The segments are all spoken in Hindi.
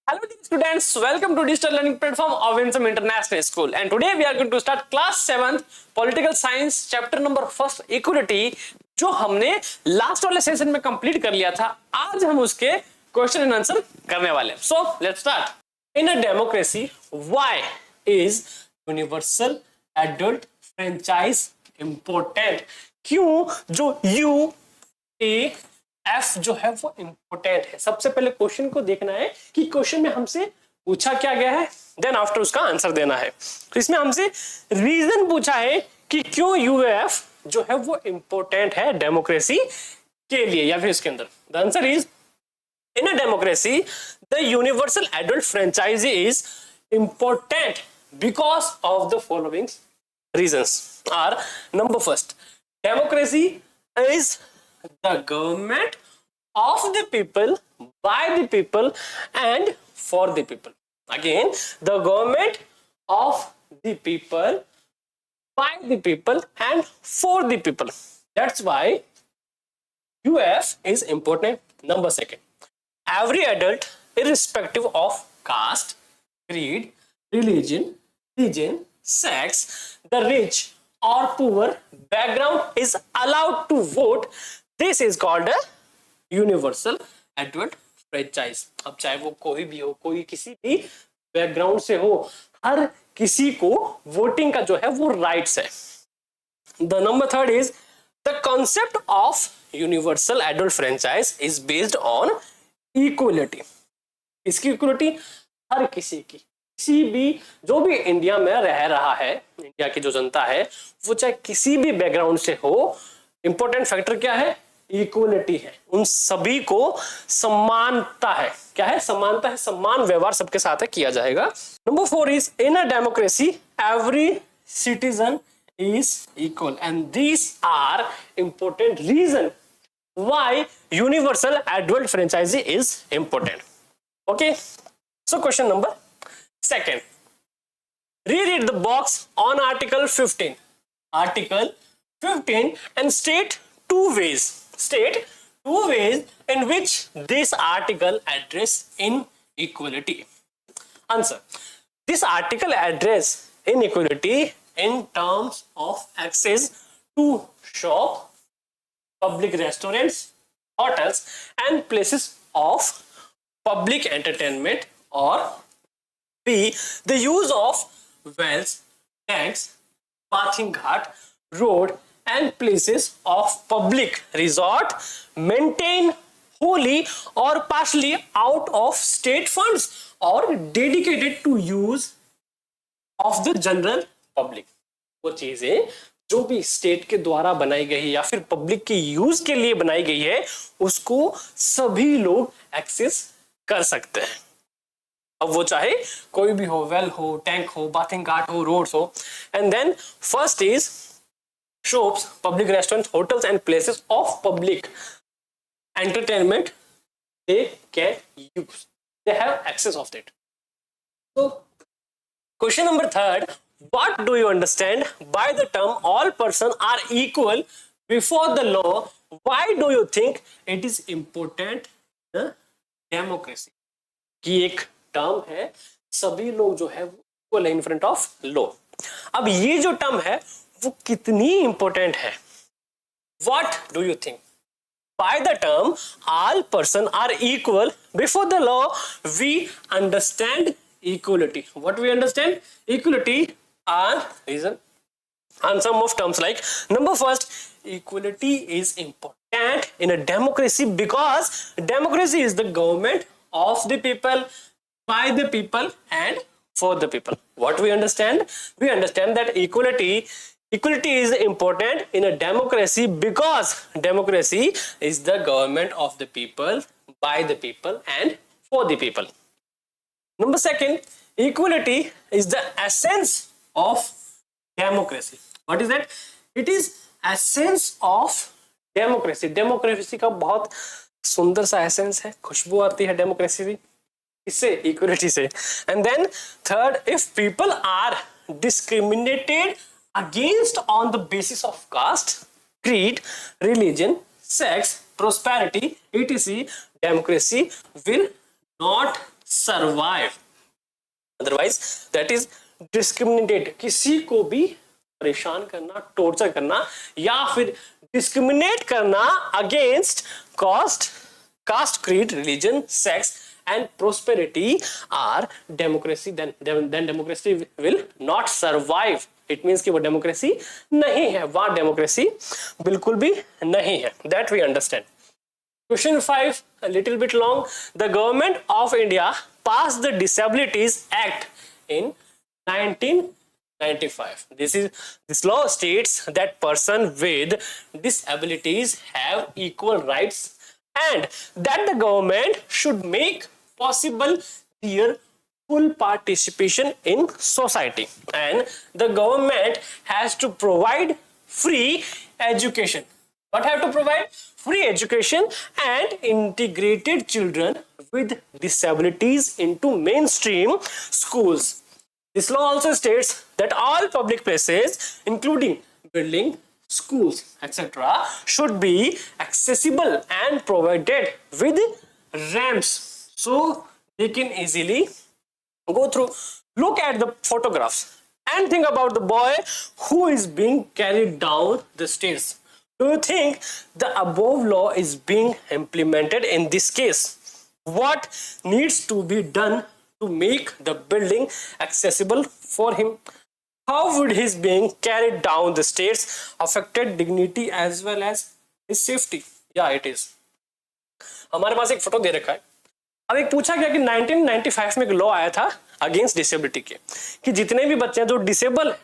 Hello dear students, welcome to digital learning platform of Winsome International School, and today we are going to start class 7th political science chapter number 1 equality जो हमने लास्ट वाले सेशन में कंप्लीट कर लिया था। आज हम उसके क्वेश्चन एंड आंसर करने वाले हैं। So let's start. In a democracy why is universal adult franchise important? क्यों जो यू ए एफ जो है वो इंपोर्टेंट है? सबसे पहले क्वेश्चन को देखना है कि क्वेश्चन में हमसे पूछा क्या गया है, देन आफ्टर उसका आंसर देना है। तो इसमें हमसे रीजन पूछा है कि क्यों यूएफ जो है वो इंपॉर्टेंट है डेमोक्रेसी के लिए, या फिर इसके अंदर the answer is in a democracy the universal adult franchise is important because of the following reasons are: number first, democracy is the government of the people, by the people and for the people. Again, the government of the people, by the people and for the people. That's why UF is important. Number second, every adult irrespective of caste, creed, religion, sex, the rich or poor background is allowed to vote. This is called a universal adult franchise. अब चाहे वो कोई भी हो, कोई किसी भी बैकग्राउंड से हो, हर किसी को वोटिंग का जो है वो राइट्स है। The number third is the concept of universal adult franchise is based on equality. इसकी इक्वलिटी हर किसी की, किसी भी जो भी इंडिया में रह रहा है, इंडिया की जो जनता है वो चाहे किसी भी बैकग्राउंड से हो, इंपॉर्टेंट फैक्टर क्या है? इक्वलिटी है। उन सभी को समानता है। क्या है? समानता है, समान व्यवहार सबके साथ है किया जाएगा। Number 4 is in a democracy every citizen is equal and these are important reason why universal adult franchise is important. Okay, so question number second, reread the box on article 15. Article 15 and state two ways in which this article address inequality. Answer: this article address inequality in terms of access to shop, public restaurants, hotels and places of public entertainment, or B, the use of wells, tanks, bathing ghat, road and places of public resort maintained wholly or partially out of state funds or dedicated to use of the general public. वो चीजें जो भी स्टेट के द्वारा बनाई गई या फिर पब्लिक के यूज के लिए बनाई गई है उसको सभी लोग एक्सेस कर सकते हैं। अब वो चाहे कोई भी हो, वेल हो, टैंक हो, बाथिंग घाट हो, रोड्स हो। And then first is shops, public restaurants, hotels and places of public entertainment they can use, they have access of that. So question number 3, what do you understand by the term all persons are equal before the law? Why do you think it is important in democracy? कि एक टर्म है सभी लोग जो है वो इन फ्रंट ऑफ लॉ। अब ये जो टर्म है वो कितनी इंपॉर्टेंट है? What do you think by the term all person are equal before the law we understand equality? What we understand equality are reason on some of terms like number first, equality is important in a democracy because democracy is the government of the people, by the people and for the people. What we understand? We understand that equality is important in a democracy because democracy is the government of the people, by the people and for the people. Number second, equality is the essence of democracy. What is that? It is essence of democracy. Democracy का बहुत सुंदर सा एसेंस है, खुशबू आती है डेमोक्रेसी की, इससे इक्वलिटी से। And then third, if people are discriminated against on the basis of caste, creed, religion, sex, prosperity, etc., democracy will not survive. Otherwise that is discriminate, किसी को भी परेशान करना, टॉर्चर करना या फिर डिस्क्रिमिनेट करना against caste, creed, religion, sex and prosperity are democracy, then democracy will not survive. It means कि वो डेमोक्रेसी नहीं है, वहां डेमोक्रेसी बिल्कुल भी नहीं है. That we understand. Question 5, a little bit long. The government of India passed the Disabilities Act in 1995. This law states that person with disabilities have equal rights and that the government should make possible their full participation in society, and the government has to provide free education. What have to provide? Free education and integrated children with disabilities into mainstream schools. This law also states that all public places, including building, schools, etc., should be accessible and provided with ramps so they can easily go through. Look at the photographs and think about the boy who is being carried down the stairs. Do you think the above law is being implemented in this case? What needs to be done to make the building accessible for him? How would his being carried down the stairs affected dignity as well as his safety? Yeah, it is. हमारे पास एक फोटो दे रखा है. अब एक पूछा गया कि 1995 में एक लॉ आया था अगेंस्ट डिसेबिलिटी के, कि जितने भी बच्चे हैं जो डिसेबल है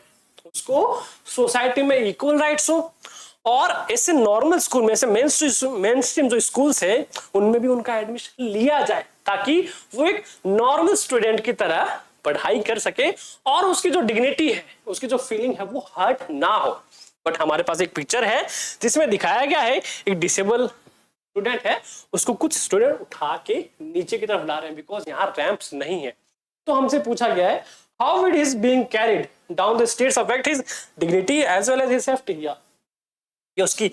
उसको सोसाइटी में इक्वल राइट्स हो, और ऐसे नॉर्मल स्कूल में, ऐसे मेन स्ट्रीम जो स्कूल्स है उनमें भी उनका एडमिशन लिया जाए ताकि वो एक नॉर्मल स्टूडेंट की तरह पढ़ाई कर सके और उसकी जो डिग्निटी है, उसकी जो फीलिंग है वो हर्ट ना हो. बट हमारे पास एक पिक्चर है जिसमें दिखाया गया है एक डिसेबल स्टूडेंट है, उसको कुछ स्टूडेंट उठा के नीचे की तरफ ला रहे हैं बिकॉज यहाँ रैंप्स नहीं है. तो हमसे पूछा गया है how will his being carried down the stairs affect his dignity as well as his safety. ये उसकी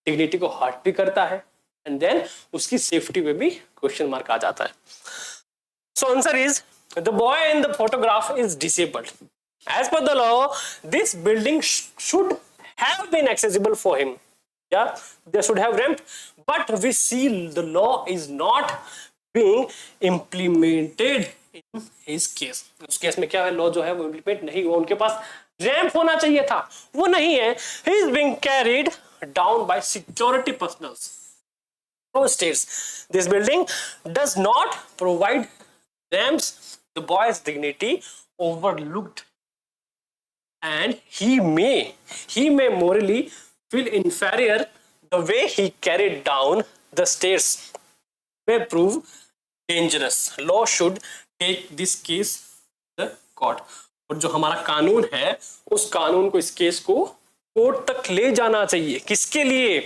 डिग्निटी को हर्ट भी करता है एंड देन उसकी सेफ्टी पे भी क्वेश्चन मार्क आ जाता है. So answer is the boy in the photograph is disabled. As per the law this building should have been accessible for him. Yeah, they should have ramp, but we see the law is not being implemented in his case. उस केस में क्या है, लॉ जो है वो इम्प्लीमेंट नहीं हुआ. उनके पास रैंप होना चाहिए था, वो नहीं है. He is being carried down by security personnel. So states this building does not provide ramps. The boy's dignity overlooked, and he may morally feel inferior. The way he carried down the stairs may prove dangerous. Law should take this case to the court. और जो हमारा कानून है उस कानून को, इस केस को कोर्ट तक ले जाना चाहिए. किसके लिए?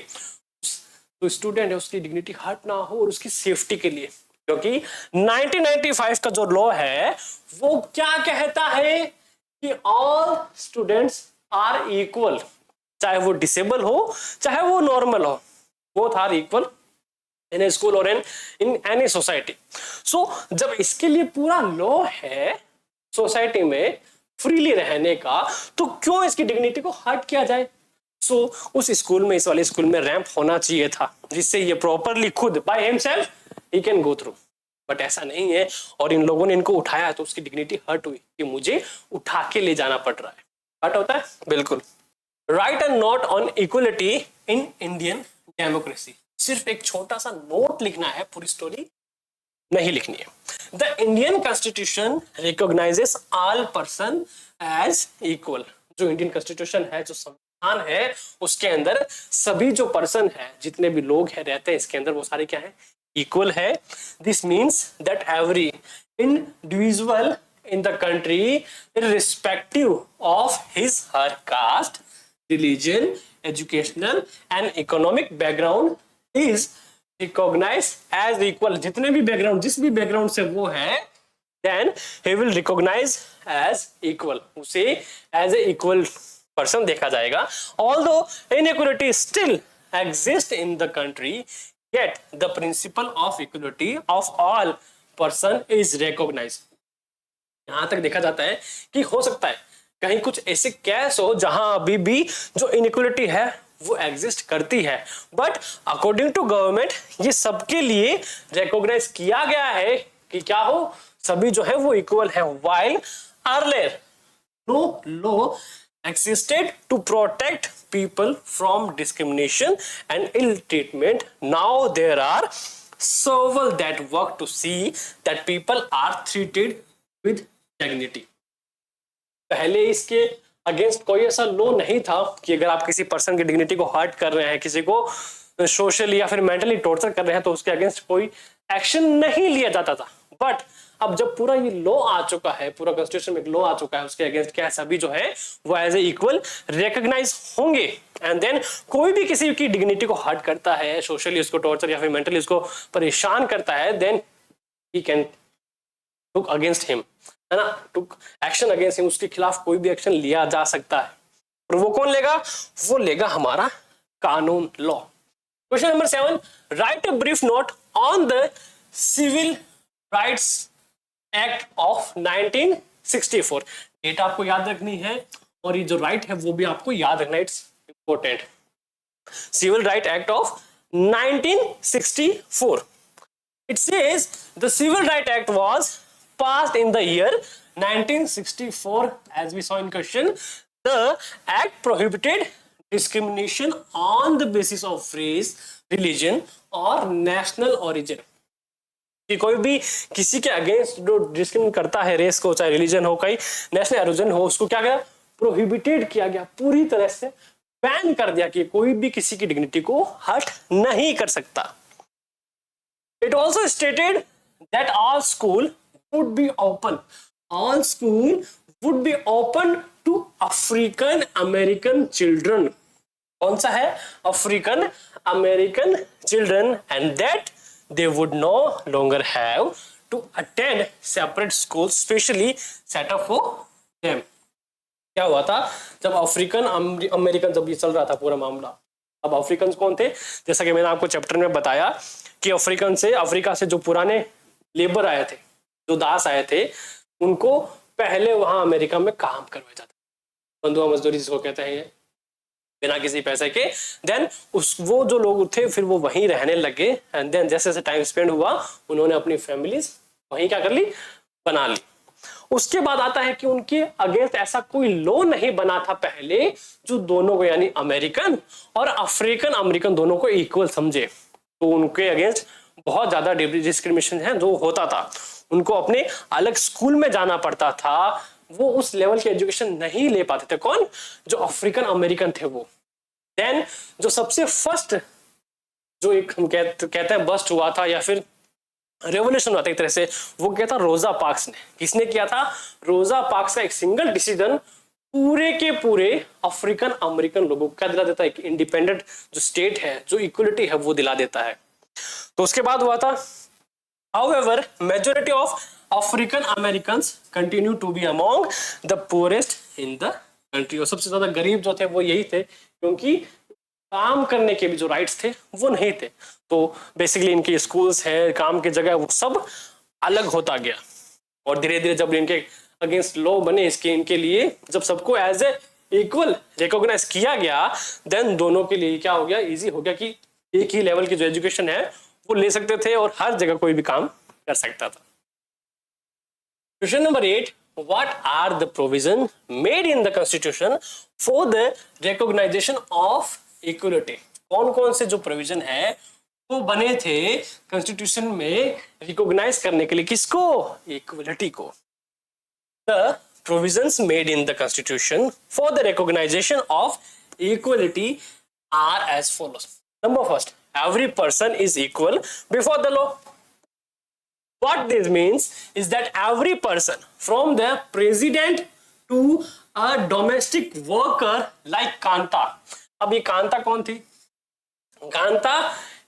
तो स्टूडेंट है उसकी डिग्निटी हर्ट ना हो और उसकी सेफ्टी के लिए. क्योंकि 1995 का जो लॉ है वो क्या कहता है कि ऑल स्टूडेंट्स आर इक्वल, चाहे वो डिसेबल हो चाहे वो नॉर्मल हो, both are equal in a school और इन एनी सोसाइटी. सो जब इसके लिए पूरा लॉ है सोसाइटी में फ्रीली रहने का, तो क्यों इसकी डिग्निटी को हर्ट किया जाए? सो उस स्कूल में, इस वाले स्कूल में रैंप होना चाहिए था जिससे ये प्रॉपरली खुद by himself he can go through. But ऐसा नहीं है और इन लोगों ने इनको उठाया तो उसकी डिग्निटी हर्ट हुई कि मुझे उठा के ले जाना पड़ रहा है. हर्ट होता है बिल्कुल. Right and note on equality in Indian democracy. सिर्फ एक छोटा सा नोट लिखना है, पूरी स्टोरी नहीं लिखनी है. The Indian constitution recognises all person as equal. जो इंडियन कॉन्स्टिट्यूशन है, जो संविधान है, उसके अंदर सभी जो पर्सन है, जितने भी लोग हैं रहते हैं इसके अंदर, वो सारे क्या है? इक्वल है. This means that every individual in the country, irrespective of his her caste, religion, educational and economic background, is recognized as equal. जितने भी बैकग्राउंड, जिस भी बैकग्राउंड से वो है, then he will recognize as equal. उसे as a equal person देखा जाएगा. Although inequality still exists in the country, yet the principle of equality of all person is recognised. यहां तक देखा जाता है कि हो सकता है कहीं कुछ ऐसे केस हो जहां अभी भी जो इनइक्वालिटी है वो एग्जिस्ट करती है, बट अकॉर्डिंग टू गवर्नमेंट ये सबके लिए रिकॉग्नाइज किया गया है कि क्या हो, सभी जो है वो इक्वल है। While earlier no law existed to protect people from discrimination and ill treatment, now there are several that work to see that people are treated with dignity। पहले इसके अगेंस्ट कोई ऐसा लॉ नहीं था कि अगर आप किसी पर्सन की डिग्निटी को हर्ट कर रहे हैं, किसी को सोशली या फिर मेंटली टॉर्चर कर रहे हैं, तो उसके अगेंस्ट कोई एक्शन नहीं लिया जाता था। बट अब जब पूरा ये लॉ आ चुका है, पूरा कॉन्स्टिट्यूशन में एक लॉ आ चुका है, उसके अगेंस्ट क्या सभी जो है वो एज ए इक्वल रिकॉग्नाइज होंगे। एंड देन कोई भी किसी की डिग्निटी को हर्ट करता है, सोशली उसको टॉर्चर या फिर मेंटली उसको परेशान करता है, then he can took against him, है ना, टुक एक्शन अगेंस्ट हिम, उसके खिलाफ कोई भी एक्शन लिया जा सकता है। और वो कौन लेगा? वो लेगा हमारा कानून, law. Question number 7, write a brief note on the civil rights act of 1964। Date आपको याद रखनी है और ये जो राइट है वो भी आपको याद रखना, it's important. Civil right act of 1964, it says the civil right act was passed in the year 1964 as we saw in question. The act prohibited discrimination on the basis of race, religion or national origin। कि कोई भी किसी के अगेंस्ट जो डिस्क्रिमिनेट करता है, रेस को, चाहे रिलीजन हो, कोई नेशनल ओरिजिन हो, उसको क्या किया? प्रोहिबिटेड किया गया, पूरी तरह से बैन कर दिया कि कोई भी किसी की डिग्निटी को हर्ट नहीं कर सकता। It also stated that all school would be open to African American children। कौन सा है? African American children, and that they would no longer have to attend separate schools specially set up for them। क्या हुआ था जब अफ्रीकन अमेरिकन, जब ये चल रहा था पूरा मामला, अब अफ्रीकन कौन थे? जैसा कि मैंने आपको चैप्टर में बताया कि अफ्रीका से जो पुराने लेबर आए थे, जो दास आए थे, उनको पहले वहां अमेरिका में काम करवाया जाता, बंधुआ मजदूरी जिसको कहते हैं, बिना किसी पैसे के। देन वो जो लोग थे फिर वो वहीं रहने लगे, एंड देन जैसे जैसे टाइम स्पेंड हुआ उन्होंने अपनी फैमिलीज वहीं क्या कर ली? बना ली। उसके बाद आता है कि उनके अगेंस्ट ऐसा कोई लॉ नहीं बना था पहले जो दोनों को, यानी अमेरिकन और अफ्रीकन अमेरिकन दोनों को इक्वल समझे। तो उनके अगेंस्ट बहुत ज्यादा डिस्क्रिमिनेशन है जो होता था, उनको अपने अलग स्कूल में जाना पड़ता था, वो उस लेवल की एजुकेशन नहीं ले पाते थे। कौन? जो अफ्रीकन अमेरिकन थे वो। देन जो सबसे फर्स्ट जो एक हम कहते हैं बस्ट हुआ था या फिर रेवोल्यूशन हुआ था एक तरह से, वो क्या था? रोजा पार्क्स ने। किसने किया था? रोजा पार्क्स का एक सिंगल डिसीजन पूरे के पूरे अफ्रीकन अमेरिकन लोगों को क्या दिला देता है? एक इंडिपेंडेंट जो स्टेट है, जो इक्वलिटी है, वो दिला देता है। तो उसके बाद हुआ था, however majority of African Americans continue to be among the poorest in the country। और सबसे ज्यादा गरीब जो थे वो यही थे, क्योंकि काम करने के भी जो राइट्स थे वो नहीं थे। तो बेसिकली इनके स्कूल्स है, काम की जगह, वो सब अलग होता गया। और धीरे धीरे जब इनके अगेंस्ट लॉ बने इसके, इनके लिए जब सबको एज ए इक्वल रिकॉग्नाइज किया गया, देन दोनों के लिए क्या हो गया? इजी हो गया कि एक ही लेवल की जो एजुकेशन है वो ले सकते थे और हर जगह कोई भी काम कर सकता था। Question number 8, what are the provisions made in the constitution for the recognition of equality? कौन कौन से जो प्रोविजन है वो बने थे कॉन्स्टिट्यूशन में रिकॉग्नाइज करने के लिए? किसको? इक्वलिटी को। The provisions made in the constitution for the recognition of equality are as follows. Number first, every person is equal before the law। What this means is that every person from the president to a domestic worker like Kanta. अब ये कांता कौन थी? कांता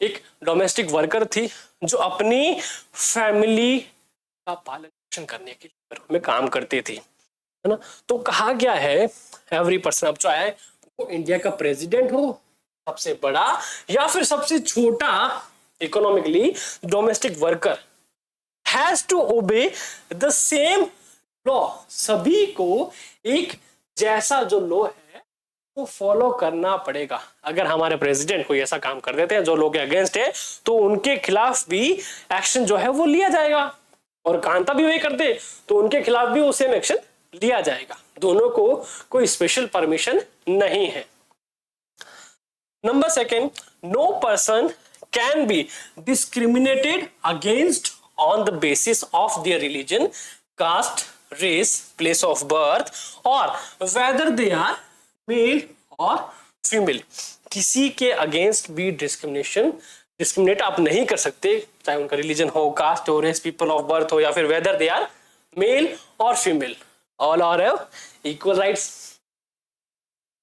एक डोमेस्टिक वर्कर थी जो अपनी फैमिली का पालन पोषण करने के लिए घरों में काम करती थी, है ना। तो कहा गया है एवरी पर्सन, अब चाहे वो इंडिया का प्रेसिडेंट हो, सबसे बड़ा या फिर सबसे छोटा economically domestic worker, has to obey the same law, सभी को एक जैसा जो लॉ है वो फॉलो करना पड़ेगा। अगर हमारे प्रेसिडेंट कोई ऐसा काम कर देते हैं जो लॉ के अगेंस्ट है तो उनके खिलाफ भी एक्शन जो है वो लिया जाएगा, और कांता भी वही करते तो उनके खिलाफ भी वो सेम एक्शन लिया जाएगा। दोनों को कोई स्पेशल परमिशन नहीं है। Number second, no person can be discriminated against on the basis of their religion, caste, race, place of birth और वेदर दे आर मेल और फीमेल। किसी के अगेंस्ट भी डिस्क्रिमिनेट आप नहीं कर सकते, चाहे उनका रिलीजन हो, कास्ट हो, रेस, पीपल ऑफ बर्थ हो या फिर वेदर दे आर मेल और female, all are have equal rights.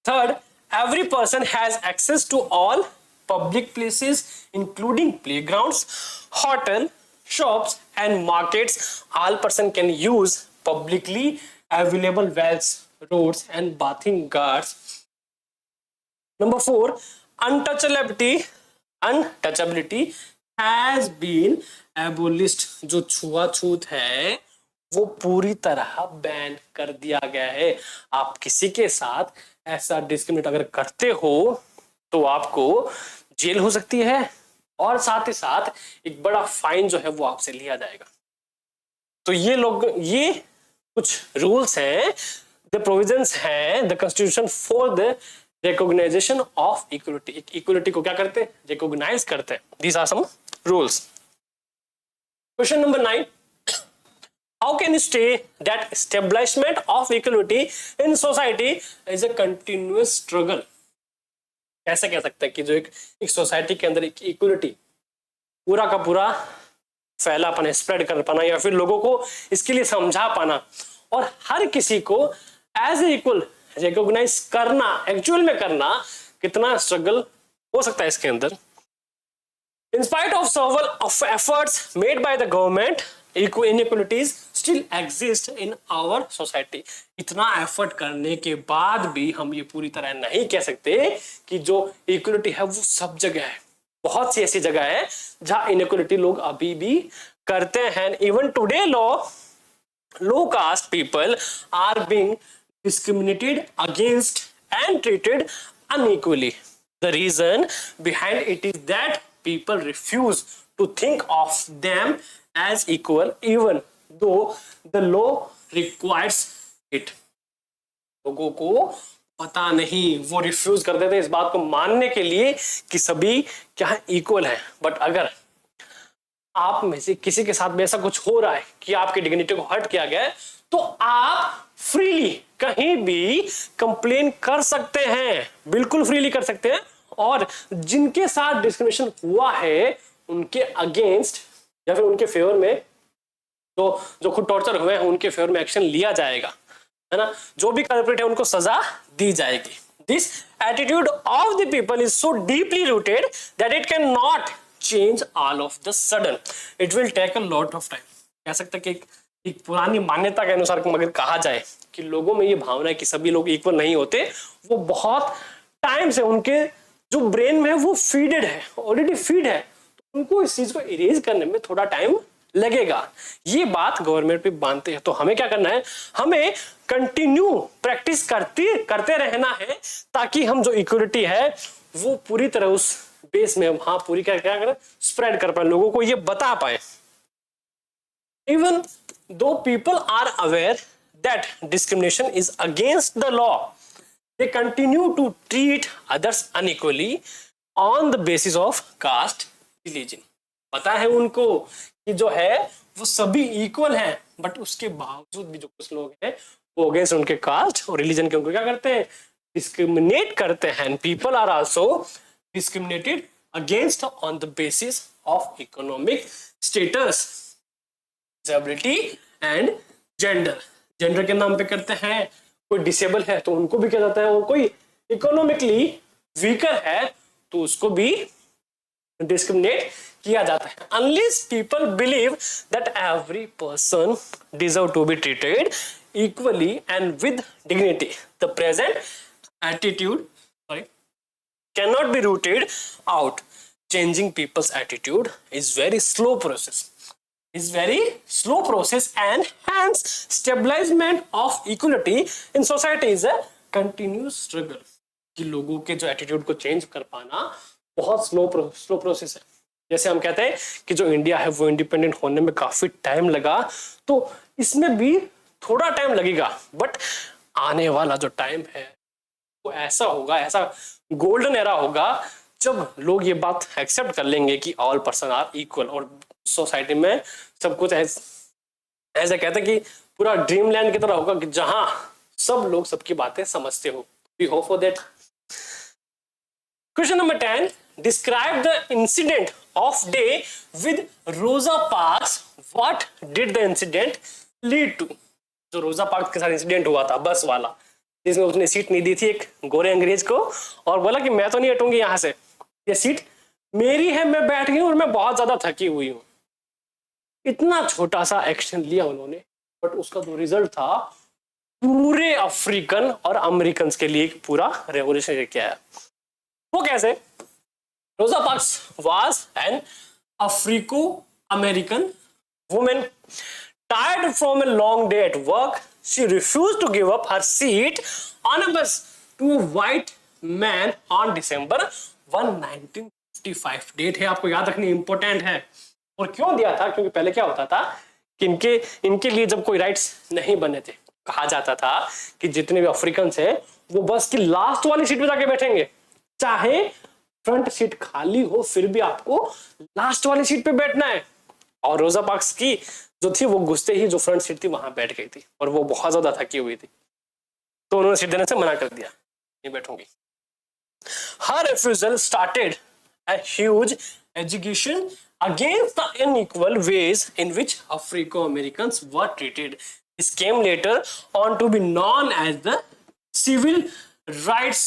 Third, every person has access to all public places including playgrounds, hotel, shops and markets. All person can use publicly available wells, roads and bathing guards. Number 4, untouchability has been abolished. जो छुआछूत है वो पूरी तरह बैन कर दिया गया है। आप किसी के साथ ऐसा डिस्क्रिमिनेट अगर करते हो तो आपको जेल हो सकती है और साथ ही साथ एक बड़ा फाइन जो है वो आपसे लिया जाएगा। तो ये कुछ रूल्स हैं, द प्रोविजंस हैं the constitution for the recognition of equality. Equality को क्या करते हैं? रिकॉग्नाइज करते हैं। These are some rules. Question number 9, how can you say that establishment of equality in society is a continuous struggle? कैसे कह सकते हैं कि जो एक सोसाइटी के अंदर एक इक्वलिटी पूरा का पूरा फैला पाना, स्प्रेड कर पाना या फिर लोगों को इसके लिए समझा पाना और हर किसी को एज ए इक्वल रिकॉग्नाइज करना, एक्चुअल में करना, कितना स्ट्रगल हो सकता है इसके अंदर। In spite of several of efforts made by the government, inequalities still exist in our society. इतना एफर्ट करने के बाद भी हम ये पूरी तरह नहीं कह सकते कि जो इक्वलिटी है वो सब जगह है। बहुत सी ऐसी जगह है जहां इनइक्वलिटी लोग अभी भी करते हैं। Even today low caste people are being discriminated against and treated unequally. The reason behind it is that people refuse to think of them as equal even though the law requires it. लोगों को पता नहीं, वो रिफ्यूज कर देते इस बात को मानने के लिए कि सभी क्या इक्वल है। बट अगर आप में से किसी के साथ में ऐसा कुछ हो रहा है कि आपकी डिग्निटी को हर्ट किया गया है तो आप फ्रीली कहीं भी कंप्लेन कर सकते हैं, बिल्कुल फ्रीली कर सकते हैं। और जिनके साथ डिस्क्रिमिनेशन हुआ है उनके अगेंस्ट या फिर उनके फेवर में जो खुद टॉर्चर हुए हैं उनके फेवर में एक्शन लिया जाएगा, है ना। जो भी कल्प्रिट है उनको सजा दी जाएगी। This attitude of the people is so deeply rooted that it can not change all of the sudden, it will take a lot of time. कह सकते हैं कि एक पुरानी मान्यता के अनुसार अगर कहा जाए कि लोगों में ये भावना है कि सभी लोग इक्वल नहीं होते, वो बहुत टाइम से उनके जो ब्रेन में वो फीडेड है, ऑलरेडी फीड है, तो उनको इस चीज को इरेज करने में थोड़ा टाइम लगेगा। ये बात गवर्नमेंट पे मानते हैं। तो हमें क्या करना है, हमें कंटिन्यू प्रैक्टिस करते रहना है ताकि हम जो इक्वलिटी है वो पूरी तरह उस बेस में हाँ पूरी क्या करें, स्प्रेड कर पाए, लोगों को ये बता पाए। Even though people are aware that discrimination is against the law, they continue to treat others unequally on the basis of caste, religion. पता है उनको कि जो है वो सभी इक्वल हैं, बट उसके बावजूद भी जो कुछ लोग हैं वो अगेंस्ट उनके कास्ट और रिलीजन के उनको क्या करते हैं, डिस्क्रिमिनेट करते हैं। People are also discriminated against on the basis of economic status, disability and gender. Gender के नाम पे करते हैं, कोई डिसेबल है तो उनको भी क्या जाता है, और कोई इकोनॉमिकली वीकर है तो उसको भी डिस्क्रिमिनेट किया जाता है। Unless people believe that every person deserve to be treated equally and with dignity, the present attitude cannot be rooted out. Changing people's attitude is very slow process. is very slow process and hence stabilization of equality in society is a continuous struggle. कि लोगों के जो एटीट्यूड को चेंज कर पाना बहुत स्लो प्रोसेस है. जैसे हम कहते हैं कि जो इंडिया है वो इंडिपेंडेंट होने में काफी टाइम लगा, तो इसमें भी थोड़ा टाइम लगेगा, बट आने वाला जो टाइम है वो ऐसा होगा, ऐसा गोल्डन एरा होगा जब लोग ये बात एक्सेप्ट कर लेंगे कि ऑल पर्सन आर इक्वल, और सोसाइटी में सब कुछ ऐसे कहते हैं कि पूरा ड्रीम लैंड की तरह होगा कि जहां सब लोग सबकी बातें समझते हो. We hope for that. Question number 10. Describe the incident of day with Rosa Parks. What did the incident lead to? जो रोजा पार्क्स के साथ इंसिडेंट हुआ था बस वाला, जिसमें उसने सीट नहीं दी थी एक गोरे अंग्रेज को और बोला कि मैं तो नहीं हटूंगी यहाँ से, ये सीट मेरी है, मैं बैठ गई हूँ और मैं बहुत ज्यादा थकी हुई हूँ. इतना छोटा सा एक्शन लिया उन्होंने, बट उसका जो रिजल्ट था पूरे अफ्रीकन और अमेरिकन के लिए एक पूरा रेवोल्यूशन लेके आया. वो कैसे? रोजा parks was an Afro-American woman tired from a long day at work. She refused to give up her seat on a bus to a white man on December 1, 1955. Date है, आपको याद रखनी इंपॉर्टेंट है. और क्यों दिया था? क्योंकि पहले क्या होता था कि इनके लिए जब कोई राइट्स नहीं बने थे, कहा जाता था कि जितने भी अफ्रीकन है वो बस की लास्ट वाली सीट पे जाके बैठेंगे, चाहे फ्रंट सीट खाली हो फिर भी आपको लास्ट वाली सीट पे बैठना है. और रोजा पार्क्स की जो थी वो घुसते ही जो फ्रंट सीट थी वहां बैठ गई थी और वो बहुत ज्यादा थकी हुई थी, तो उन्होंने सीट देने से मना कर दिया, नहीं बैठूंगी. Her refusal started a huge agitation against the unequal ways in which Afro-Americans were treated. This came later on to be known as the Civil Rights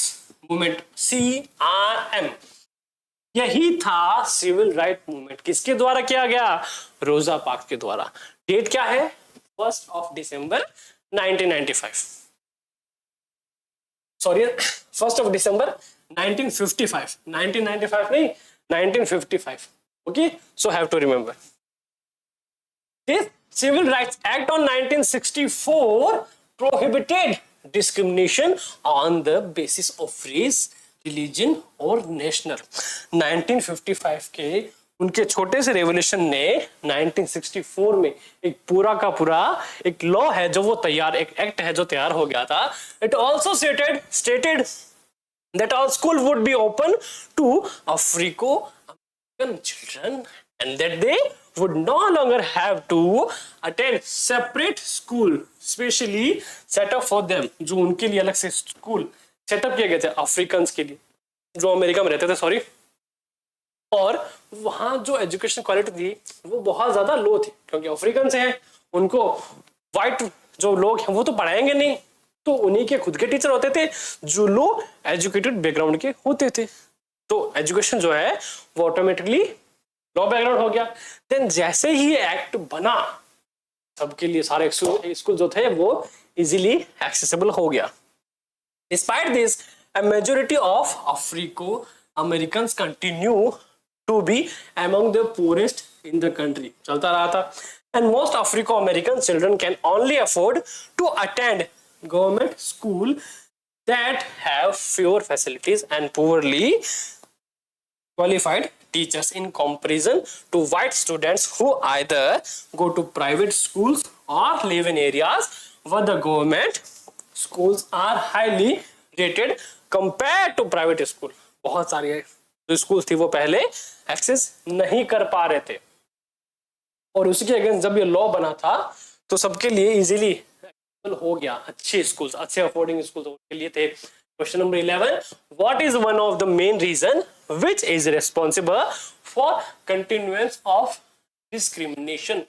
Movement, CRM. यही था सिविल राइट मूवमेंट. किसके द्वारा किया गया? रोजा पार्क्स के द्वारा. डेट क्या है? 1 दिसंबर 1995. सॉरी, 1 दिसंबर 1955. 1995 नहीं, 1955. Okay, so have to remember. This civil rights act on 1964 prohibited discrimination on the basis of race, religion और national. 1955 के उनके छोटे से रेवोल्यूशन ने 1964 में एक पूरा का पूरा एक लॉ है जो वो तैयार, एक एक्ट है जो तैयार हो गया था. It also stated that all school would be open to Afro-American children and that they would no longer have to attend separate school specially set up for them. जो उनके लिए अलग से स्कूल सेटअप किए गए थे अफ्रीकन के लिए जो अमेरिका में रहते थे, सॉरी. और वहां जो एजुकेशन क्वालिटी थी वो बहुत ज्यादा लो थी, क्योंकि अफ्रीकन से हैं, उनको व्हाइट जो लोग हैं वो तो पढ़ाएंगे नहीं, तो उन्हीं के खुद के टीचर होते थे जो लो एजुकेटेड बैकग्राउंड के होते थे. तो एजुकेशन जो है वो ऑटोमेटिकली लो बैकग्राउंड हो गया. देन जैसे ही एक्ट बना सबके लिए सारे स्कूल जो थे वो इजीली एक्सेसिबल हो गया. Despite this a majority of Afro-Americans continue to be among the poorest in the country. चलता रहा था. And most Afro-American children can only afford to attend government school that have fewer facilities and poorly qualified teachers in comparison to white students who either go to private schools or live in areas where the government schools are highly rated compared to private school. बहुत सारी जो स्कूल थी वो पहले एक्सेस नहीं कर पा रहे थे, और उसी के अगेंस्ट जब ये लॉ बना था तो सबके लिए इजीली हो गया. अच्छे स्कूल्स, अच्छे अफोर्डिंग स्कूल्स उनके लिए थे. Question number 11, what is one of the main reason which is responsible for continuance of discrimination?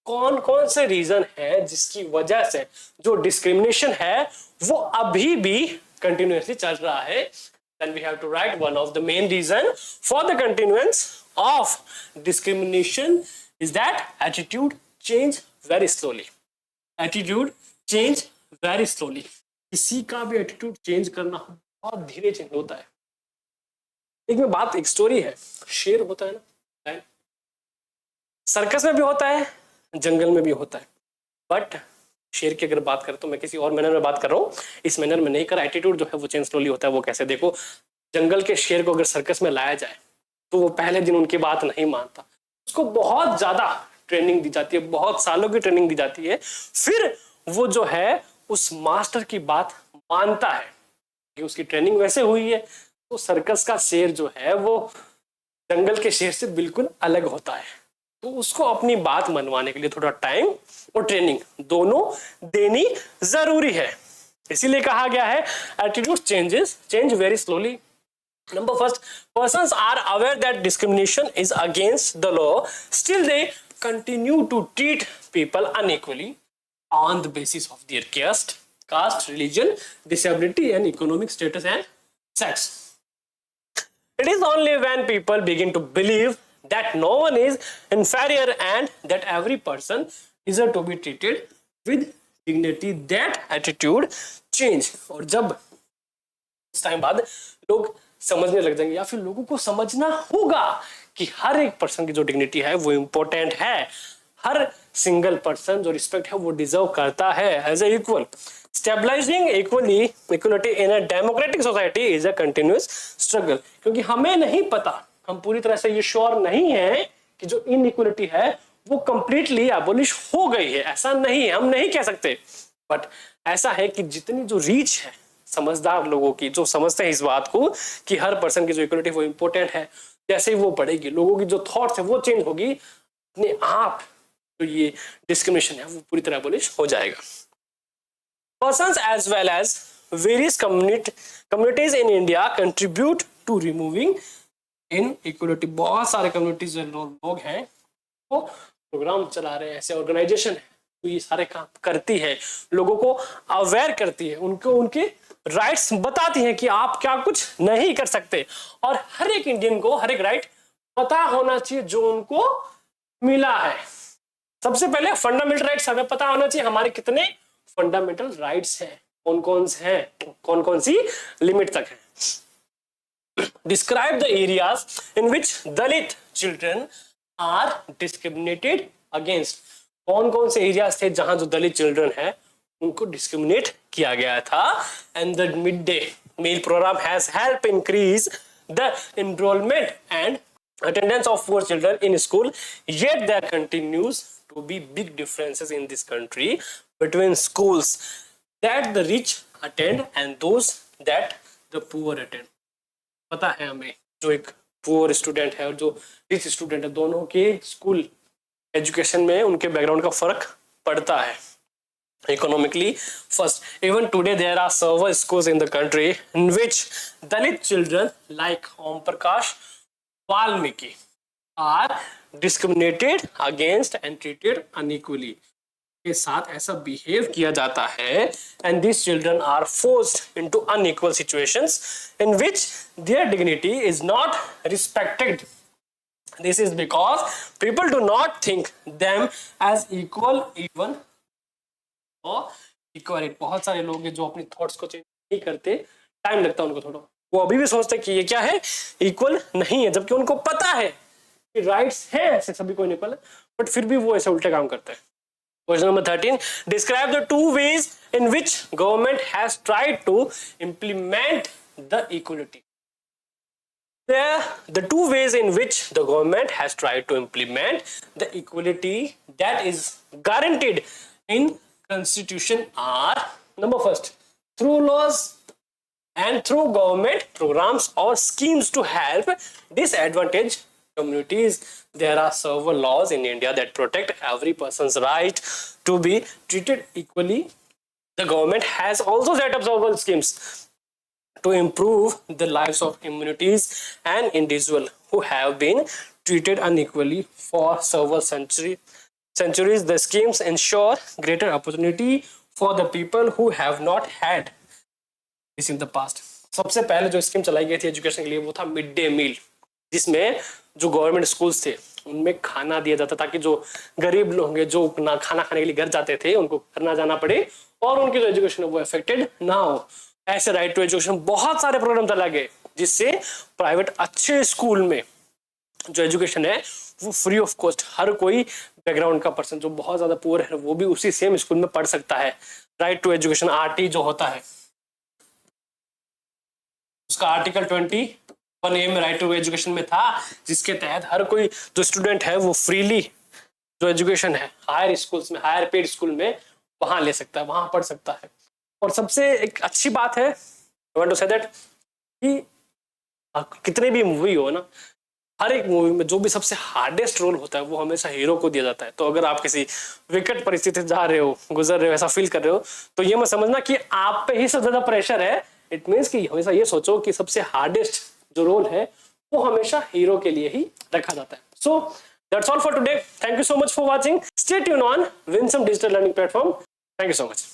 कौन कौन से रीजन है जिसकी वजह से जो डिस्क्रिमिनेशन है वो अभी भी कंटिन्यूअसली चल रहा है? Then we have to write one of the main reason for the continuance of discrimination is that attitude change very slowly. Attitude change very slowly. किसी का भी एटीट्यूड चेंज करना बहुत धीरे चेंज होता है. एक में बात, एक स्टोरी है, शेर होता है ना, सर्कस में भी होता है, जंगल में भी होता है, बट शेर की अगर बात करें तो मैं किसी और मैनर में बात कर रहा हूँ, इस मैनर में नहीं कर। एटीट्यूड जो है वो चेंज स्लोली होता है। वो कैसे? देखो, जंगल के शेर को अगर सर्कस में लाया जाए तो वो पहले दिन उनकी बात नहीं मानता, उसको बहुत ज्यादा ट्रेनिंग दी जाती है, बहुत सालों की ट्रेनिंग दी जाती है, फिर वो जो है उस मास्टर की बात मानता है कि उसकी ट्रेनिंग वैसे हुई है। तो सर्कस का शेर जो है वो जंगल के शेर से बिल्कुल अलग होता है, तो उसको अपनी बात मनवाने के लिए थोड़ा टाइम और ट्रेनिंग दोनों देनी जरूरी है। इसीलिए कहा गया है attitude change very slowly. Number first, persons are aware that discrimination is against the law, still they continue to treat people unequally on the basis of their caste, religion, disability, and economic status and sex. It is only when people begin to believe that no one is inferior and that every person deserves to be treated with dignity that attitude change. और जब उस टाइम बाद लोग समझने लग जाएंगे, या फिर लोगों को समझना होगा कि हर एक पर्सन की जो डिग्निटी है वो इंपॉर्टेंट है, हर सिंगल पर्सन जो रिस्पेक्ट है वो डिजर्व करता है as a equal. Stabilising equality in a democratic society is a continuous struggle. क्योंकि हमें नहीं पता, हम पूरी तरह से ये श्योर नहीं है कि जो इनइक्वलिटी है वो कंप्लीटली एबोलिश हो गई है, ऐसा नहीं है, हम नहीं कह सकते। बट ऐसा है कि जितनी जो रीच है समझदार लोगों की, जो समझते हैं इस बात को कि हर पर्सन की जो इक्वलिटी वो इंपॉर्टेंट है, जैसे ही वो बढ़ेगी, लोगों की जो थॉट्स है वो चेंज होगी, अपने आप तो ये डिस्क्रिमिनेशन है वो पूरी तरह एबॉलिश हो जाएगा। Persons as well as various communities in India contribute to removing inequality. बहुत सारे कम्युनिटीज लोग हैं वो प्रोग्राम चला रहे हैं, ऐसे ऑर्गेनाइजेशन है तो ये सारे काम करती है, लोगों को अवेयर करती है, उनको उनके राइट्स बताती हैं कि आप क्या कुछ नहीं कर सकते। और हर एक इंडियन को हर एक राइट पता होना चाहिए जो उनको मिला है। सबसे पहले फंडामेंटल राइट्स हमें पता होना चाहिए, हमारे कितने फंडामेंटल राइट्स हैं, कौन कौन सी लिमिट तक है। Describe the areas in which Dalit children are discriminated against. कौन कौन से एरियाज थे जहां जो दलित चिल्ड्रन है उनको डिस्क्रिमिनेट किया गया था। And the mid day meal programme has help increase the enrolment and attendance of poor children in school, yet there continues to be big differences in this country between schools that the rich attend and those that the poor attend. पता है हमें जो एक पुअर स्टूडेंट है और जो रिच स्टूडेंट है, दोनों के स्कूल एजुकेशन में उनके बैकग्राउंड का फर्क पड़ता है। Economically, first, even today there are several schools in the country in which Dalit children like Om Prakash Valmiki are discriminated against and treated unequally. के साथ ऐसा बिहेव किया जाता है and these children are forced into unequal situations in which their dignity is not respected. This is because people do not think them as equal even or equality. बहुत सारे लोग हैं जो अपनी थॉट्स को चेंज नहीं करते, टाइम लगता है उनको थोड़ा, वो अभी भी सोचते हैं कि ये क्या है, इक्वल नहीं है, जबकि उनको पता है कि राइट्स है ऐसे सभी को इक्वल है, बट फिर भी वो ऐसे उल्टे काम करते हैं। Question number 13. Describe the two ways in which government has tried to implement the equality. The two ways in which the government has tried to implement the equality that is guaranteed in Constitution are: number first, through laws and through government programs or schemes to help disadvantaged communities. There are several laws in India that protect every person's right to be treated equally. The government has also set up several schemes to improve the lives of communities and individuals who have been treated unequally for several centuries. The schemes ensure greater opportunity for the people who have not had this in the past. सबसे पहले जो स्कीम चलाई गई थी एजुकेशन के लिए वो था मिड डे मील, जिसमें जो गवर्नमेंट स्कूल्स थे उनमें खाना दिया जाता ताकि जो गरीब लोग हैं जो ना खाना खाने के लिए घर जाते थे उनको घर ना जाना पड़े और उनकी जो एजुकेशन है वो अफेक्टेड ना हो। ऐसे राइट टू एजुकेशन बहुत सारे प्रोग्राम चला गए जिससे प्राइवेट अच्छे स्कूल में जो एजुकेशन है वो फ्री ऑफ कॉस्ट, हर कोई बैकग्राउंड का पर्सन जो बहुत ज्यादा पुअर है वो भी उसी सेम स्कूल में पढ़ सकता है। राइट टू एजुकेशन आरटी जो होता है उसका आर्टिकल 21A में राइट टू एजुकेशन में था, जिसके तहत हर कोई जो स्टूडेंट है वो फ्रीली जो एजुकेशन है हायर स्कूल्स में, हायर पेड स्कूल में वहां ले सकता है, वहां पढ़ सकता है। और सबसे एक अच्छी बात है I want to say that कि कितने भी मूवी हो ना, हर एक मूवी में जो भी सबसे हार्डेस्ट रोल होता है वो हमेशा हीरो को दिया जाता है। तो अगर आप किसी विकट परिस्थिति से जा रहे हो, गुजर रहे हो, ऐसा फील कर रहे हो, तो ये मत समझना कि आप पे ही सबसे ज्यादा प्रेशर है। इट मीन्स कि हमेशा ये सोचो कि सबसे हार्डेस्ट जो रोल है वो हमेशा हीरो के लिए ही रखा जाता है। So that's all for today. Thank you so much for watching. Stay tune on Winsome digital learning platform. Thank you so much.